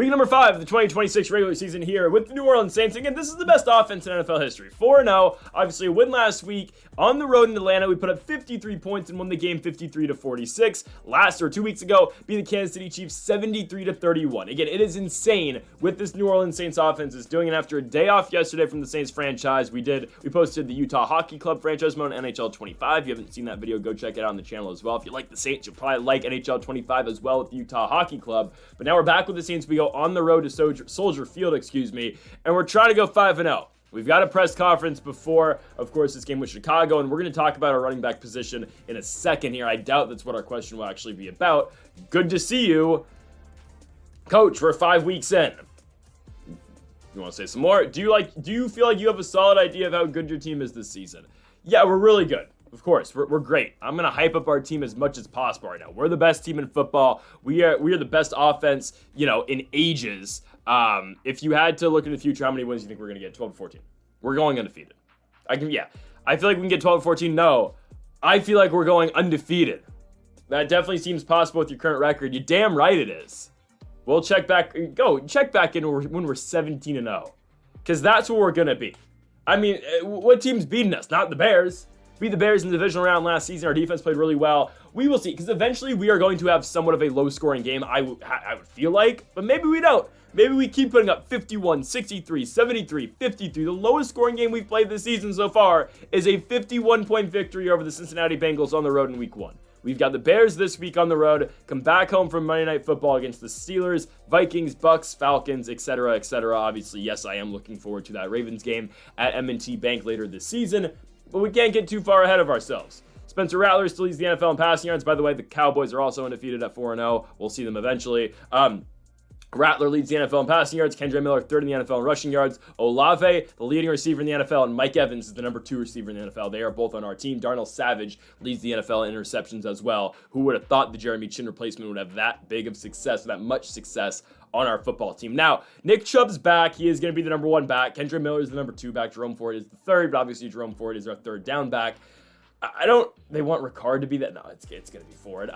Week number 5 of the 2026 regular season here with the New Orleans Saints. Again, this is the best offense in NFL history. 4-0, obviously a win last week. On the road in Atlanta, we put up 53 points and won the game 53-46. 2 weeks ago, beat the Kansas City Chiefs 73-31. Again, it is insane with this New Orleans Saints offense is doing it after a day off yesterday from the Saints franchise. We posted the Utah Hockey Club franchise mode on NHL 25. If you haven't seen that video, go check it out on the channel as well. If you like the Saints, you'll probably like NHL 25 as well with the Utah Hockey Club. But now we're back with the Saints. We go on the road to Soldier Field, and we're trying to go 5-0. We've got a press conference before, of course, this game with Chicago, and we're going to talk about our running back position in a second here. I doubt that's what our question will actually be about. Good to see you. Coach, we're 5 weeks in. You want to say some more? Do you feel like you have a solid idea of how good your team is this season? Yeah, we're really good. Of course, we're great. I'm going to hype up our team as much as possible right now. We're the best team in football. We are the best offense, in ages. If you had to look in the future, how many wins do you think we're going to get? 12-14. We're going undefeated. I feel like we can get 12-14. No, I feel like we're going undefeated. That definitely seems possible with your current record. You're damn right it is. We'll check back in when we're 17-0. Because that's what we're going to be. I mean, what team's beating us? Not the Bears. Beat the Bears in the divisional round last season. Our defense played really well. We will see, because eventually we are going to have somewhat of a low-scoring game, I would feel like, but maybe we don't. Maybe we keep putting up 51, 63, 73, 53. The lowest scoring game we've played this season so far is a 51-point victory over the Cincinnati Bengals on the road in Week 1. We've got the Bears this week on the road, come back home from Monday Night Football against the Steelers, Vikings, Bucks, Falcons, etc., etc. Obviously, yes, I am looking forward to that Ravens game at M&T Bank later this season, but we can't get too far ahead of ourselves. Spencer Rattler still leads the NFL in passing yards. By the way, the Cowboys are also undefeated at 4-0. We'll see them eventually. Rattler leads the NFL in passing yards. Kendre Miller, third in the NFL in rushing yards. Olave, the leading receiver in the NFL, and Mike Evans is the number 2 receiver in the NFL. They are both on our team. Darnell Savage leads the NFL in interceptions as well. Who would have thought the Jeremy Chin replacement would have that big of success, that much success on our football team? Now, Nick Chubb's back. He is going to be the number 1 back. Kendre Miller is the number 2 back. Jerome Ford is the 3rd, but obviously Jerome Ford is our 3rd down back. They want Ricard to be that? No, it's going to be Ford.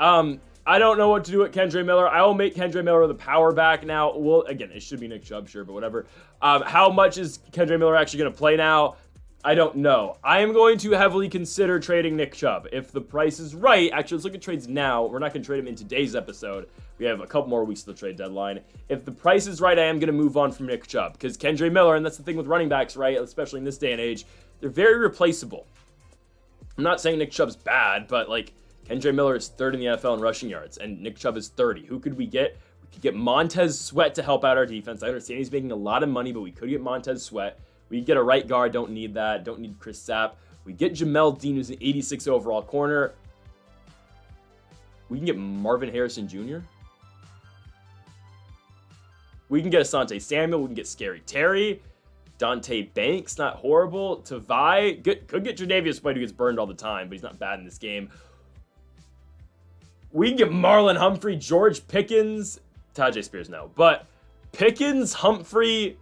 I don't know what to do with Kendre Miller. I will make Kendre Miller the power back now. Well, again, it should be Nick Chubb, sure, but whatever. How much is Kendre Miller actually going to play now? I don't know. I am going to heavily consider trading Nick Chubb. If the price is right, actually, let's look at trades now. We're not going to trade him in today's episode. We have a couple more weeks to the trade deadline. If the price is right, I am going to move on from Nick Chubb. Because Kendre Miller, and that's the thing with running backs, right, especially in this day and age, they're very replaceable. I'm not saying Nick Chubb's bad, but, Kendre Miller is 3rd in the NFL in rushing yards, and Nick Chubb is 30. Who could we get? We could get Montez Sweat to help out our defense. I understand he's making a lot of money, but we could get Montez Sweat. We could get a right guard. Don't need that. Don't need Chris Sapp. We get Jamel Dean, who's an 86 overall corner. We can get Marvin Harrison Jr. We can get Asante Samuel. We can get Scary Terry. Dante Banks, not horrible. Tavai, could get Tre'Davious White, who gets burned all the time, but he's not bad in this game. We can get Marlon Humphrey, George Pickens, Tajay Spears, no. But Pickens, Humphrey,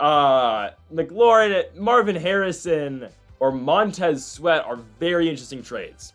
McLaurin, Marvin Harrison, or Montez Sweat are very interesting trades.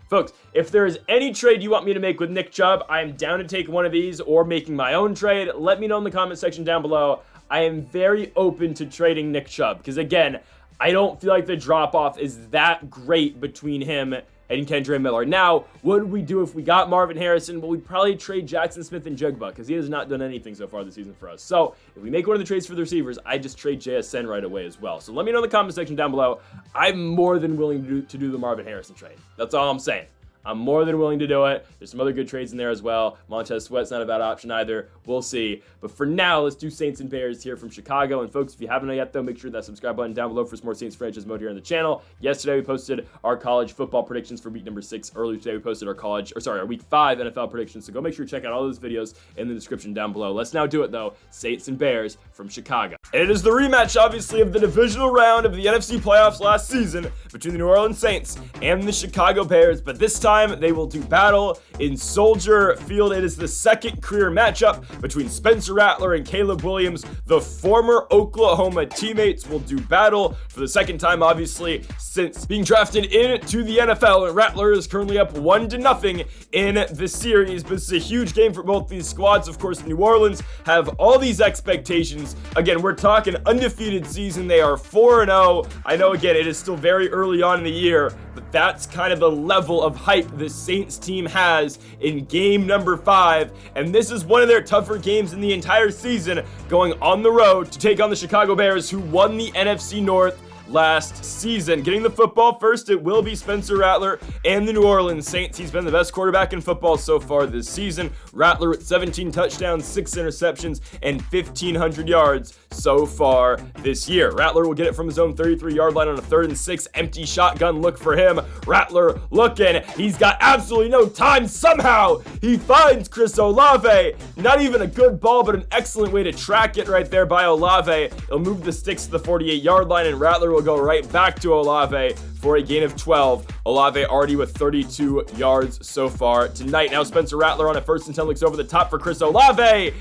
Folks, if there is any trade you want me to make with Nick Chubb, I am down to take one of these or making my own trade. Let me know in the comment section down below. I am very open to trading Nick Chubb because, again, I don't feel like the drop-off is that great between him and Kendre Miller. Now, what would we do if we got Marvin Harrison? Well, we'd probably trade Jackson Smith and Jugba because he has not done anything so far this season for us. So, if we make one of the trades for the receivers, I just trade JSN right away as well. So, let me know in the comment section down below. I'm more than willing to do the Marvin Harrison trade. That's all I'm saying. I'm more than willing to do it. There's some other good trades in there as well. Montez Sweat's not a bad option either. We'll see. But for now, let's do Saints and Bears here from Chicago. And folks, if you haven't yet, though, make sure that subscribe button down below for some more Saints franchise mode here on the channel. Yesterday, we posted our college football predictions for week number 6. Earlier today, we posted our week 5 NFL predictions. So go make sure to check out all those videos in the description down below. Let's now do it, though. Saints and Bears from Chicago. And it is the rematch, obviously, of the divisional round of the NFC playoffs last season between the New Orleans Saints and the Chicago Bears. But this time, time, they will do battle in Soldier Field. It is the second career matchup between Spencer Rattler and Caleb Williams. The former Oklahoma teammates will do battle for the second time, obviously, since being drafted into the NFL. And Rattler is currently up 1-0 in the series. But this is a huge game for both these squads. Of course, New Orleans have all these expectations. Again, we're talking undefeated season. They are 4-0. I know, again, it is still very early on in the year, but that's kind of the level of hype the Saints team has in game number 5. And this is one of their tougher games in the entire season, going on the road to take on the Chicago Bears, who won the NFC North last season. Getting the football first, it will be Spencer Rattler and the New Orleans Saints. He's been the best quarterback in football so far this season. Rattler with 17 touchdowns, 6 interceptions, and 1,500 yards so far this year. Rattler will get it from his own 33-yard line on a 3rd and 6. Empty shotgun look for him. Rattler looking. He's got absolutely no time. Somehow, he finds Chris Olave. Not even a good ball, but an excellent way to track it right there by Olave. He'll move the sticks to the 48-yard line, and Rattler will go right back to Olave for a gain of 12. Olave already with 32 yards so far tonight. Now Spencer Rattler on a 1st and 10 looks over the top for Chris Olave.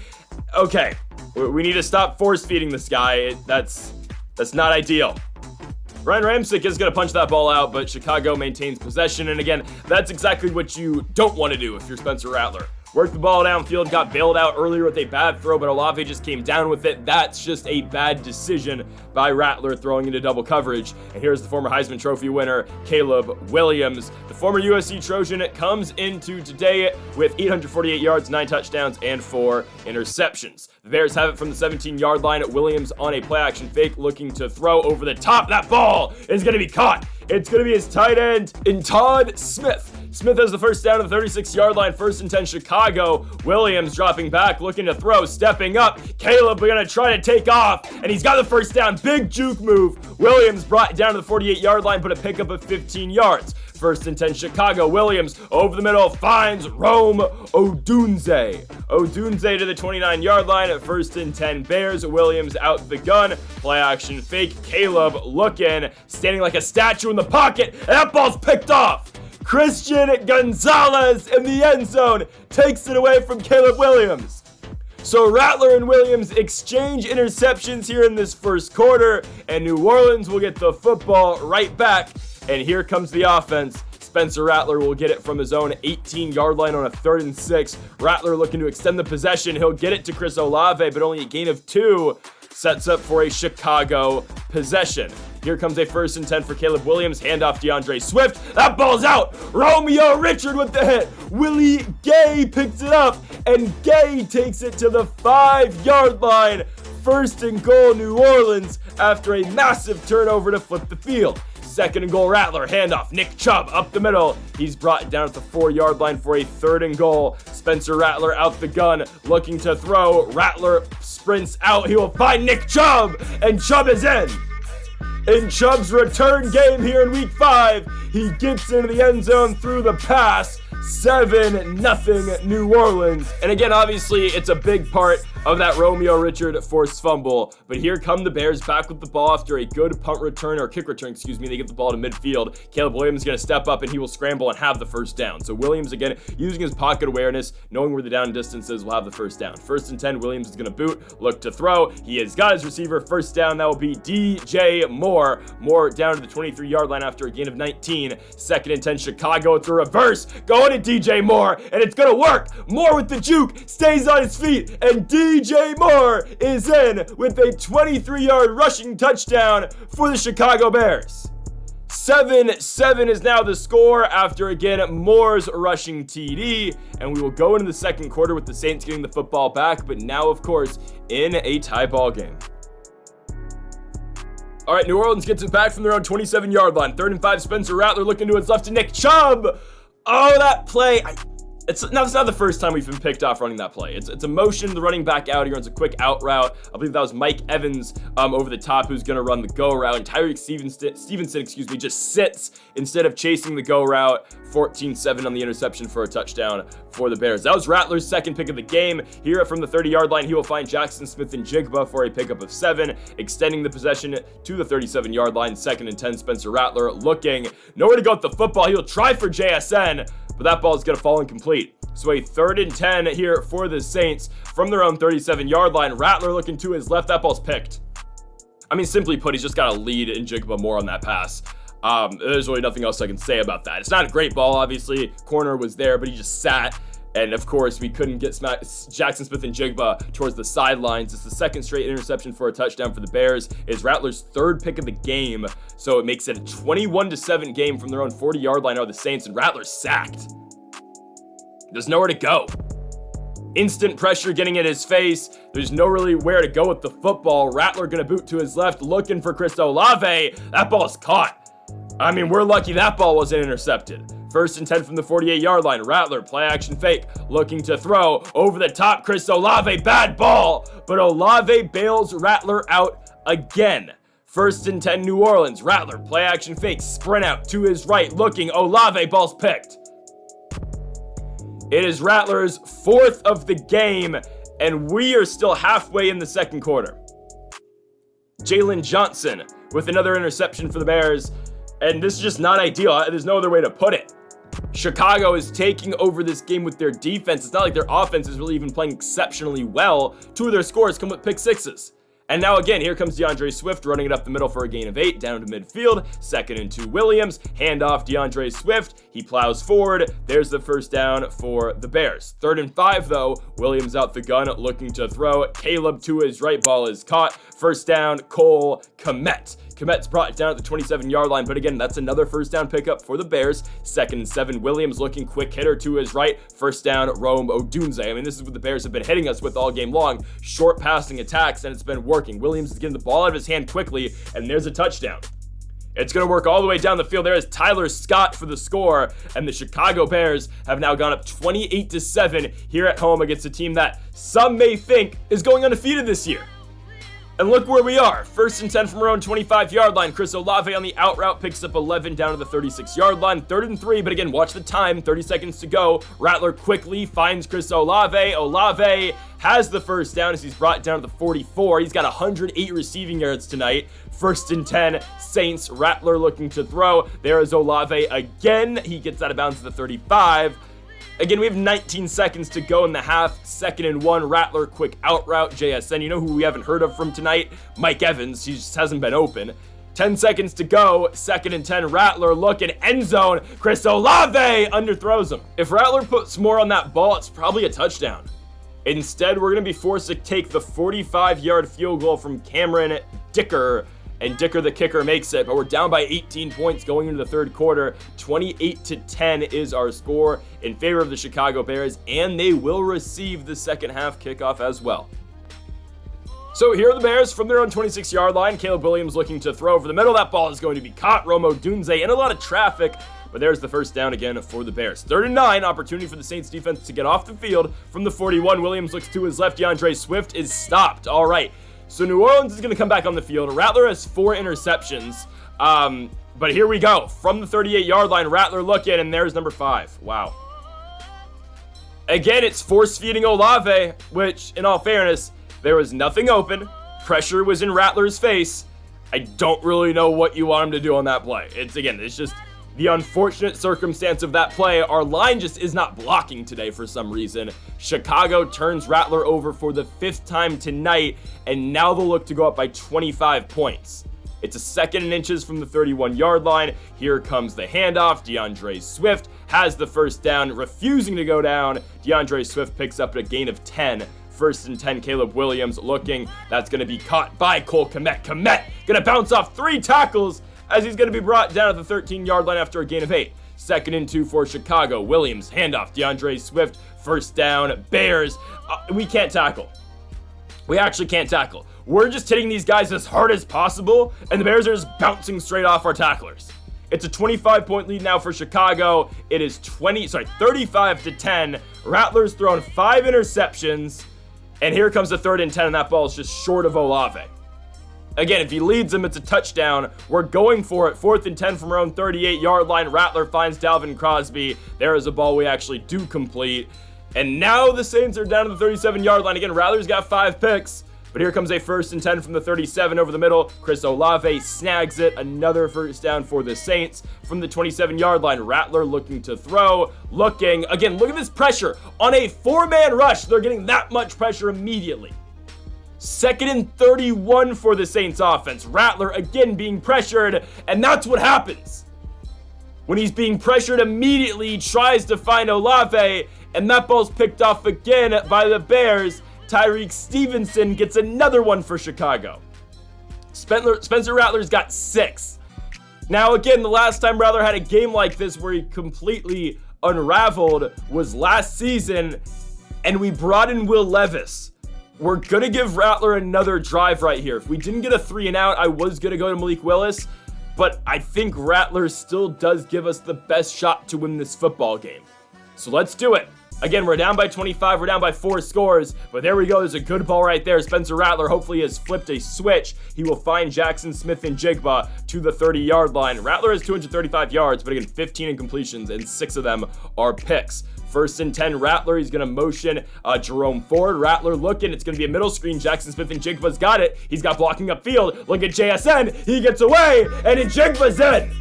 Okay, we need to stop force feeding this guy. That's not ideal. Brian Ramczyk is going to punch that ball out, but Chicago maintains possession. And again, that's exactly what you don't want to do if you're Spencer Rattler. Worked the ball downfield, got bailed out earlier with a bad throw, but Olave just came down with it. That's just a bad decision by Rattler throwing into double coverage. And here's the former Heisman Trophy winner, Caleb Williams. The former USC Trojan comes into today with 848 yards, 9 touchdowns, and 4 interceptions. The Bears have it from the 17-yard line. Williams on a play-action fake looking to throw over the top. That ball is going to be caught. It's going to be his tight end in Todd Smith. Smith has the first down at the 36-yard line, 1st and 10 Chicago. Williams dropping back, looking to throw, stepping up. Caleb going to try to take off, and he's got the first down. Big juke move. Williams brought it down to the 48-yard line, but a pickup of 15 yards. 1st and 10 Chicago. Williams over the middle finds Rome Odunze. Odunze to the 29-yard line at 1st and 10 Bears. Williams out the gun. Play action fake. Caleb looking, standing like a statue in the pocket, and that ball's picked off. Christian Gonzalez in the end zone takes it away from Caleb Williams. So Rattler and Williams exchange interceptions here in this first quarter, and New Orleans will get the football right back. And here comes the offense. Spencer Rattler will get it from his own 18-yard line on a 3rd and 6. Rattler looking to extend the possession. He'll get it to Chris Olave, but only a gain of 2. Sets up for a Chicago possession. Here comes a 1st and 10 for Caleb Williams. Handoff DeAndre Swift. That ball's out. Romeo Richard with the hit. Willie Gay picks it up, and Gay takes it to the 5-yard line. 1st and goal New Orleans after a massive turnover to flip the field. 2nd and goal Rattler. Handoff. Nick Chubb up the middle. He's brought down at the 4-yard line for a 3rd and goal. Spencer Rattler out the gun, looking to throw. Rattler sprints out. He will find Nick Chubb, and Chubb is in. In Chubb's return game here in week 5, he gets into the end zone through the pass. 7-0 New Orleans. And again, obviously, it's a big part of that Romeo Richard forced fumble. But here come the Bears back with the ball after a good punt return, or kick return, excuse me. They get the ball to midfield. Caleb Williams is going to step up, and he will scramble and have the first down. So Williams, again, using his pocket awareness, knowing where the down distance is, will have the first down. 1st and 10, Williams is going to boot, look to throw. He has got his receiver. First down, that will be DJ Moore. Moore down to the 23-yard line after a gain of 19. 2nd and 10, Chicago. It's a reverse. Going to DJ Moore, and it's going to work. Moore with the juke, stays on his feet, and DJ Moore is in with a 23-yard rushing touchdown for the Chicago Bears. 7-7 is now the score after, again, Moore's rushing TD, and we will go into the second quarter with the Saints getting the football back, but now, of course, in a tie ball game. All right, New Orleans gets it back from their own 27-yard line. 3rd and 5, Spencer Rattler looking to his left to Nick Chubb. Oh, that play. It's not the first time we've been picked off running that play. It's a motion, the running back out. He runs a quick out route. I believe that was Mike Evans over the top who's going to run the go route. And Tyreek Stevenson, just sits instead of chasing the go route. 14-7 on the interception for a touchdown for the Bears. That was Rattler's second pick of the game. Here from the 30-yard line, he will find Jackson Smith-Njigba for a pickup of 7, extending the possession to the 37-yard line. 2nd and 10, Spencer Rattler looking nowhere to go with the football. He'll try for JSN, but that ball is going to fall incomplete. So a 3rd and 10 here for the Saints from their own 37-yard line. Rattler looking to his left. That ball's picked. I mean, simply put, he's just got to lead Njigba more on that pass. There's really nothing else I can say about that. It's not a great ball, obviously. Corner was there, but he just sat. And of course, we couldn't get Jackson Smith-Njigba towards the sidelines. It's the 2nd straight interception for a touchdown for the Bears. It's Rattler's 3rd pick of the game. So it makes it a 21-7 game from their own 40-yard line of the Saints. And Rattler's sacked. There's nowhere to go. Instant pressure getting in his face. There's no really where to go with the football. Rattler gonna boot to his left, looking for Chris Olave. That ball's caught. I mean, we're lucky that ball wasn't intercepted. 1st and 10 from the 48-yard line. Rattler, play action fake, looking to throw over the top. Chris Olave, bad ball, but Olave bails Rattler out again. 1st and 10, New Orleans. Rattler, play action fake, sprint out to his right, looking. Olave, ball's picked. It is Rattler's 4th of the game, and we are still halfway in the 2nd quarter. Jalen Johnson with another interception for the Bears. And this is just not ideal. There's no other way to put it. Chicago is taking over this game with their defense. It's not like their offense is really even playing exceptionally well. 2 of their scores come with pick sixes. And now again, here comes DeAndre Swift running it up the middle for a gain of 8, down to midfield. 2nd and 2, Williams. Handoff, DeAndre Swift. He plows forward. There's the first down for the Bears. 3rd and 5, though. Williams out the gun, looking to throw. Caleb to his right, ball is caught. First down, Cole Kmet. Kmet's brought it down at the 27-yard line, but again, that's another first down pickup for the Bears. 2nd and 7, Williams looking, quick hitter to his right. First down, Rome Odunze. I mean, this is what the Bears have been hitting us with all game long. Short passing attacks, and it's been working. Williams is getting the ball out of his hand quickly, and there's a touchdown. It's going to work all the way down the field. There is Tyler Scott for the score, and the Chicago Bears have now gone up 28-7 here at home against a team that some may think is going undefeated this year. And look where we are. 1st and 10 from our own 25-yard line. Chris Olave on the out route picks up 11 down to the 36-yard line. 3rd and 3, but again, watch the time. 30 seconds to go. Rattler quickly finds Chris Olave. Olave has the first down as he's brought down to the 44. He's got 108 receiving yards tonight. 1st and 10, Saints. Rattler looking to throw. There is Olave again. He gets out of bounds to the 35. Again, we have 19 seconds to go in the half. 2nd and 1, Rattler, quick out route. JSN, you know who we haven't heard of from tonight? Mike Evans, he just hasn't been open. 10 seconds to go. 2nd and 10, Rattler looking, end zone. Chris Olave underthrows him. If Rattler puts more on that ball, it's probably a touchdown. Instead, we're going to be forced to take the 45-yard field goal from Cameron Dicker. And Dicker, the kicker, makes it, but we're down by 18 points going into the 3rd quarter. 28-10 is our score in favor of the Chicago Bears, and they will receive the 2nd half kickoff as well. So here are the Bears from their own 26-yard line. Caleb Williams looking to throw over the middle. That ball is going to be caught. Rome Odunze in a lot of traffic, but there's the first down again for the Bears. 3rd and 9, opportunity for the Saints defense to get off the field from the 41. Williams looks to his left. DeAndre Swift is stopped. All right. So New Orleans is going to come back on the field. Rattler has 4 interceptions. But here we go. From the 38-yard line, Rattler looking, and there's number 5. Wow. Again, it's force-feeding Olave, which, in all fairness, there was nothing open. Pressure was in Rattler's face. I don't really know what you want him to do on that play. It's just the unfortunate circumstance of that play. Our line just is not blocking today for some reason. Chicago turns Rattler over for the 5th time tonight, and now they'll look to go up by 25 points. It's a 2nd and inches from the 31-yard line. Here comes the handoff. DeAndre Swift has the first down, refusing to go down. DeAndre Swift picks up a gain of 10. 1st and 10, Caleb Williams looking. That's going to be caught by Cole Kmet. Kmet going to bounce off 3 tackles as he's going to be brought down at the 13-yard line after a gain of 8. 2nd and 2 for Chicago. Williams, handoff. DeAndre Swift, first down. Bears, we can't tackle. We actually can't tackle. We're just hitting these guys as hard as possible, and the Bears are just bouncing straight off our tacklers. It's a 25-point lead now for Chicago. It is 35-10. Rattler's thrown 5 interceptions. And here comes the 3rd and 10, and that ball is just short of Olave. Again, if he leads them, it's a touchdown. We're going for it. 4th and 10 from our own 38-yard line. Rattler finds Dalvin Crosby. There is a ball we actually do complete. And now the Saints are down to the 37-yard line. Again, Rattler's got 5 picks. But here comes a 1st and 10 from the 37 over the middle. Chris Olave snags it. Another first down for the Saints from the 27-yard line. Rattler looking to throw. Again, look at this pressure. On a 4-man rush, they're getting that much pressure immediately. 2nd and 31 for the Saints offense. Rattler again being pressured, and that's what happens. When he's being pressured immediately, he tries to find Olave, and that ball's picked off again by the Bears. Tyreek Stevenson gets another one for Chicago. Spencer Rattler's got 6. Now again, the last time Rattler had a game like this where he completely unraveled was last season, and we brought in Will Levis. We're going to give Rattler another drive right here. If we didn't get a 3 and out, I was going to go to Malik Willis, but I think Rattler still does give us the best shot to win this football game. So let's do it. Again, we're down by 25. We're down by 4 scores. But there we go. There's a good ball right there. Spencer Rattler hopefully has flipped a switch. He will find Jackson Smith-Njigba to the 30-yard line. Rattler has 235 yards, but again, 15 incompletions, and 6 of them are picks. 1st and 10, Rattler. He's going to motion Jerome Ford. Rattler looking. It's going to be a middle screen. Jackson Smith-Njigba's got it. He's got blocking upfield. Look at JSN. He gets away, and Njigba's in.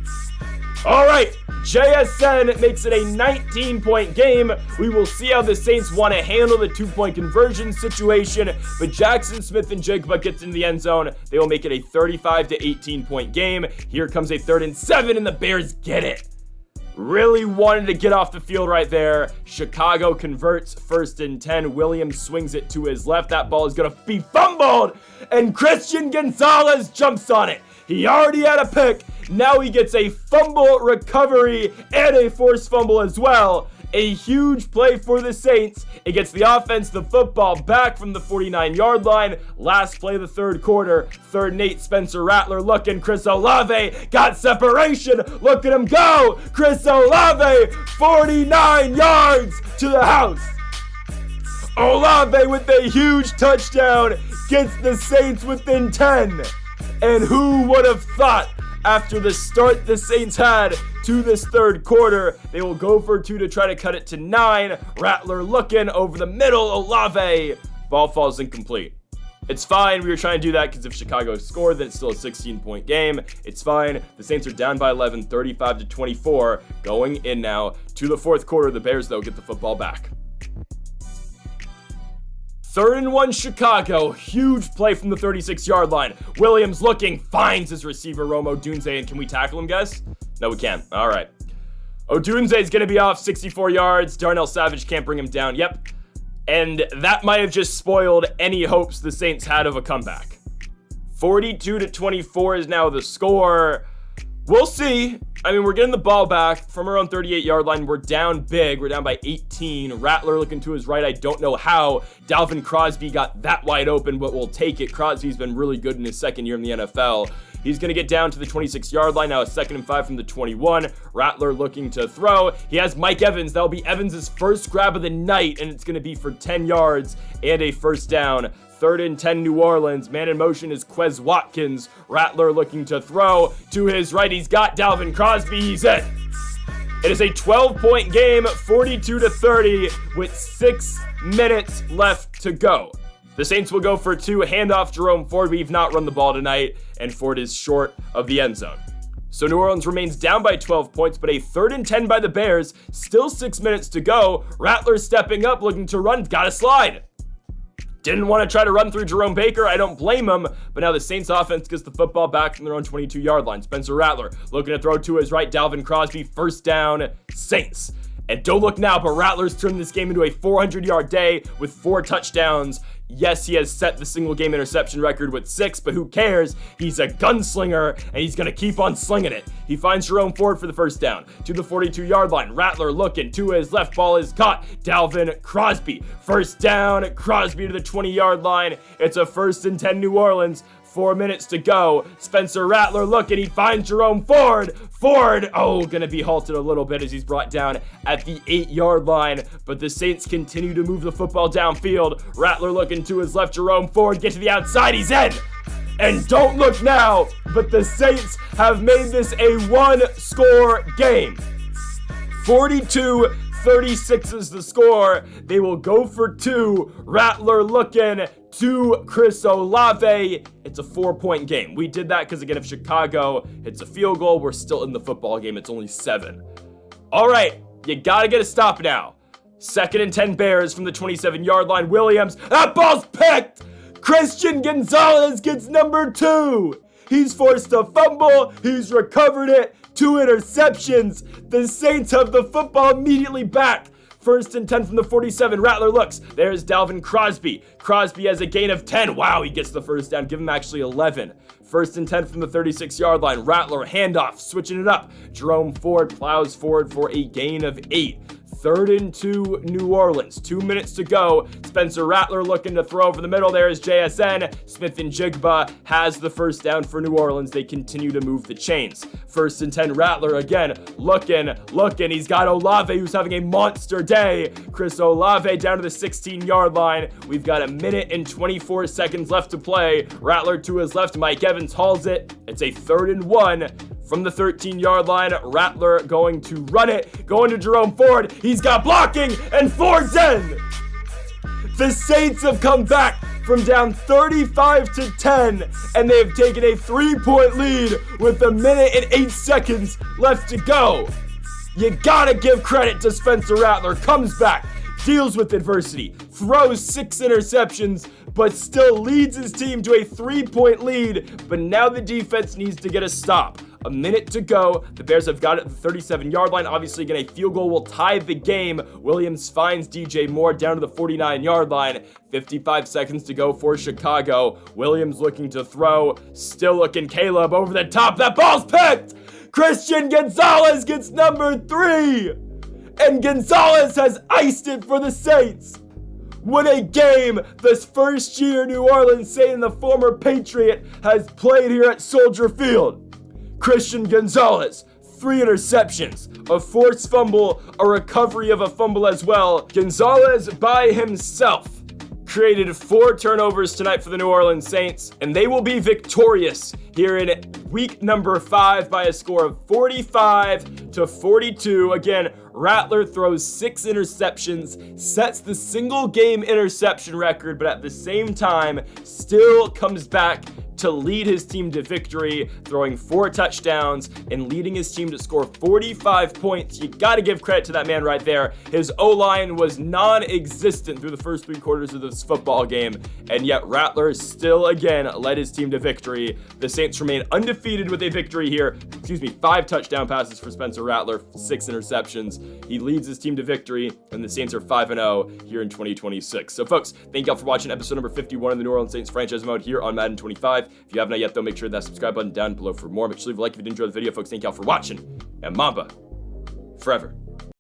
All right. JSN makes it a 19-point game. We will see how the Saints want to handle the 2-point conversion situation, but Jackson Smith-Njigba gets in the end zone. They will make it a 35-18-point game. Here comes a 3rd and 7, and the Bears get it. Really wanted to get off the field right there. Chicago converts. 1st and 10. Williams swings it to his left. That ball is going to be fumbled, and Christian Gonzalez jumps on it. He already had a pick. Now he gets a fumble recovery and a forced fumble as well. A huge play for the Saints. It gets the offense the football back from the 49-yard line. Last play of the 3rd quarter. 3rd and 8, Spencer Rattler looking. Chris Olave got separation. Look at him go. Chris Olave, 49 yards to the house. Olave with a huge touchdown gets the Saints within 10. And who would have thought after the start the Saints had to this 3rd quarter, they will go for 2 to try to cut it to 9. Rattler looking over the middle. Olave. Ball falls incomplete. It's fine. We were trying to do that because if Chicago scored, then it's still a 16-point game. It's fine. The Saints are down by 11, 35-24. Going in now to the 4th quarter. The Bears, though, get the football back. 3rd and 1, Chicago. Huge play from the 36-yard line. Williams looking, finds his receiver, Rome Odunze. And can we tackle him, guys? No, we can't. All right. Odunze is going to be off 64 yards. Darnell Savage can't bring him down. Yep. And that might have just spoiled any hopes the Saints had of a comeback. 42-24 is now the score. We'll see. I mean, we're getting the ball back from our own 38-yard line. We're down big. We're down by 18. Rattler looking to his right. I don't know how Dalvin Crosby got that wide open, but we'll take it. Crosby's been really good in his 2nd year in the NFL. He's going to get down to the 26-yard line. Now a 2nd and 5 from the 21. Rattler looking to throw. He has Mike Evans. That'll be Evans' first grab of the night, and it's going to be for 10 yards and a first down. 3rd and 10, New Orleans. Man in motion is Quez Watkins. Rattler looking to throw. To his right, he's got Dalvin Crosby. He's in. It is a 12-point game, 42-30, with 6 minutes left to go. The Saints will go for 2. Handoff Jerome Ford. We've not run the ball tonight, and Ford is short of the end zone. So New Orleans remains down by 12 points, but a 3rd and 10 by the Bears. Still 6 minutes to go. Rattler stepping up, looking to run. Got to slide. Didn't want to try to run through Jerome Baker. I don't blame him. But now the Saints offense gets the football back from their own 22-yard line. Spencer Rattler looking to throw to his right. Dalvin Crosby. First down, Saints. And don't look now, but Rattler's turned this game into a 400-yard day with 4 touchdowns. Yes, he has set the single game interception record with 6, but who cares? He's a gunslinger, and he's going to keep on slinging it. He finds Jerome Ford for the first down to the 42-yard line. Rattler looking to his left. Ball is caught. Dalvin Crosby. First down. Crosby to the 20-yard line. It's a 1st and 10 New Orleans. 4 minutes to go. Spencer Rattler looking, he finds Jerome Ford. Ford, gonna be halted a little bit as he's brought down at the 8-yard line, but the Saints continue to move the football downfield. Rattler looking to his left, Jerome Ford, get to the outside, he's in! And don't look now, but the Saints have made this a one-score game. 42-36 is the score. They will go for 2. Rattler looking to Chris Olave. It's a 4-point game. We did that because, again, if Chicago hits a field goal, we're still in the football game. It's only 7. All right, you got to get a stop now. 2nd and 10 Bears from the 27-yard line. Williams, that ball's picked. Christian Gonzalez gets number 2. He's forced a fumble. He's recovered it. 2 interceptions. The Saints have the football immediately back. 1st and 10 from the 47. Rattler looks. There's Dalvin Crosby. Crosby has a gain of 10. Wow, he gets the first down. Give him actually 11. 1st and 10 from the 36-yard line. Rattler handoff, switching it up. Jerome Ford plows forward for a gain of 8. 3rd and 2, New Orleans. 2 minutes to go. Spencer Rattler looking to throw over the middle. There is JSN. Smith and Jigba has the first down for New Orleans. They continue to move the chains. 1st and 10, Rattler again. Looking. He's got Olave, who's having a monster day. Chris Olave down to the 16-yard line. We've got 1 minute and 24 seconds left to play. Rattler to his left. Mike Evans hauls it. It's a 3rd and 1. From the 13-yard line, Rattler going to run it, going to Jerome Ford. He's got blocking, and Ford's in. The Saints have come back from down 35-10, and they have taken a 3-point lead with 1 minute and 8 seconds left to go. You gotta give credit to Spencer Rattler. Comes back, deals with adversity, throws 6 interceptions, but still leads his team to a 3-point lead. But now the defense needs to get a stop. 1 minute to go. The Bears have got it at the 37-yard line. Obviously, again, a field goal will tie the game. Williams finds DJ Moore down to the 49-yard line. 55 seconds to go for Chicago. Williams looking to throw. Still looking. Caleb over the top. That ball's picked! Christian Gonzalez gets number 3! And Gonzalez has iced it for the Saints. What a game this first year New Orleans Saint, the former Patriot, has played here at Soldier Field. Christian Gonzalez, 3 interceptions, a forced fumble, a recovery of a fumble as well. Gonzalez by himself created 4 turnovers tonight for the New Orleans Saints, and they will be victorious here in week number 5 by a score of 45-42. Again, Rattler throws 6 interceptions, sets the single game interception record, but at the same time still comes back to lead his team to victory, throwing 4 touchdowns and leading his team to score 45 points. You got to give credit to that man right there. His O-line was non-existent through the first 3 quarters of this football game, and yet Rattler still again led his team to victory. The Saints remain undefeated with a victory here. 5 touchdown passes for Spencer Rattler, 6 interceptions. He leads his team to victory, and the Saints are 5-0 here in 2026. So folks, thank y'all for watching episode number 51 of the New Orleans Saints franchise mode here on Madden 25. If you have not yet, though, make sure that subscribe button down below for more. Make sure to leave a like if you did enjoy the video, folks. Thank y'all for watching, and Mamba forever.